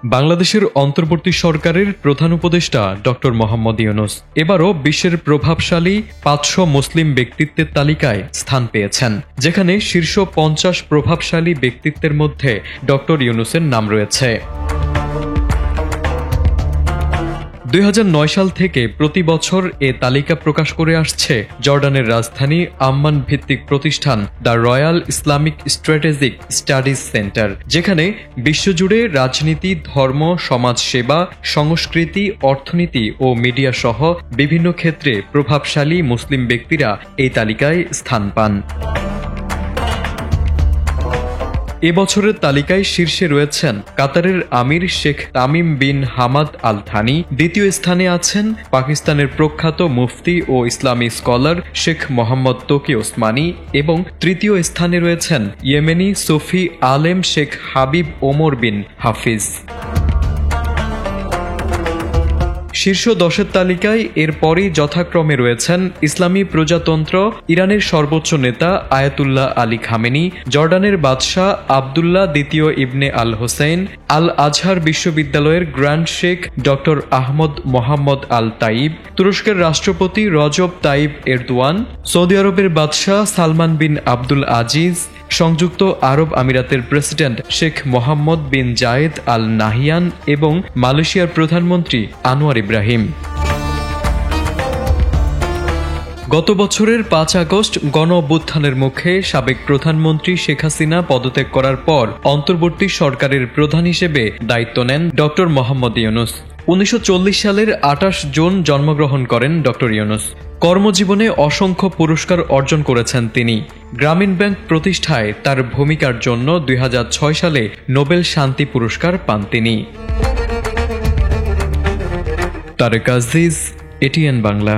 বাংলাদেশের অন্তর্বর্তী সরকারের প্রধান উপদেষ্টা ডক্টর মোহাম্মদ ইউনূস এবারও বিশ্বের প্রভাবশালী ৫০০ মুসলিম ব্যক্তিত্বের তালিকায় স্থান পেয়েছেন, যেখানে শীর্ষ ৫০ প্রভাবশালী ব্যক্তিত্বের মধ্যে ডক্টর ইউনূসের নাম রয়েছে। ২০০৯ সাল থেকে প্রতি বছর এ তালিকা প্রকাশ করে আসছে জর্ডানের রাজধানী আম্মান ভিত্তিক প্রতিষ্ঠান the royal Islamic strategic studies centre, যেখানে বিশ্বজুড়ে রাজনীতি, ধর্ম, সমাজসেবা, সংস্কৃতি, অর্থনীতি ও মিডিয়া সহ বিভিন্ন ক্ষেত্রে প্রভাবশালী মুসলিম ব্যক্তিরা এই তালিকায় স্থান পান। এবছরের তালিকায় শীর্ষে রয়েছেন কাতারের আমির Sheikh Tamim bin Hamad Al Thani, দ্বিতীয় স্থানে আছেন পাকিস্তানের প্রখ্যাত মুফতি ও ইসলামী স্কলার শেখ মোহাম্মদ তকি ওসমানী এবং তৃতীয় স্থানে রয়েছেন ইয়েমেনি সুফি আলেম শেখ হাবিব ওমর বিন হাফিজ। শীর্ষ ১০-এর তালিকায় এরপরই যথাক্রমে রয়েছেন ইসলামী প্রজাতন্ত্র ইরানের সর্বোচ্চ নেতা আয়াতুল্লাহ আলী খামেনি, জর্ডানের বাদশাহ আবদুল্লাহ দ্বিতীয় ইবনে আল হোসেইন, আল আজহার বিশ্ববিদ্যালয়ের grand Sheikh doctor Ahmad Mohammad আল তাইব, তুরস্কের রাষ্ট্রপতি রজব তাইব এরদোয়ান, সৌদি আরবের বাদশাহ সালমান বিন আব্দুল আজিজ, সংযুক্ত আরব আমিরাতের প্রেসিডেন্ট শেখ মোহাম্মদ বিন জায়েদ আল নাহিয়ান এবং মালয়েশিয়ার প্রধানমন্ত্রী আনোয়ার ইব্রাহিম। গত বছরের ৫ আগস্ট গণ-অভ্যুত্থানের মুখে সাবেক প্রধানমন্ত্রী শেখ হাসিনা পদত্যাগ করার পর অন্তর্বর্তী সরকারের প্রধান হিসেবে দায়িত্ব নেন ডক্টর মোহাম্মদ ইউনূস। ১৯৪০ সালের ২৮ জুন জন্মগ্রহণ করেন ডক্টর ইউনূস। কর্মজীবনে অসংখ্য পুরস্কার অর্জন করেছেন তিনি। গ্রামীণ ব্যাংক প্রতিষ্ঠায় তার ভূমিকার জন্য ২০০৬ সালে নোবেল শান্তি পুরস্কার পান তিনি। তারেক আজিজ, এটিএন বাংলা।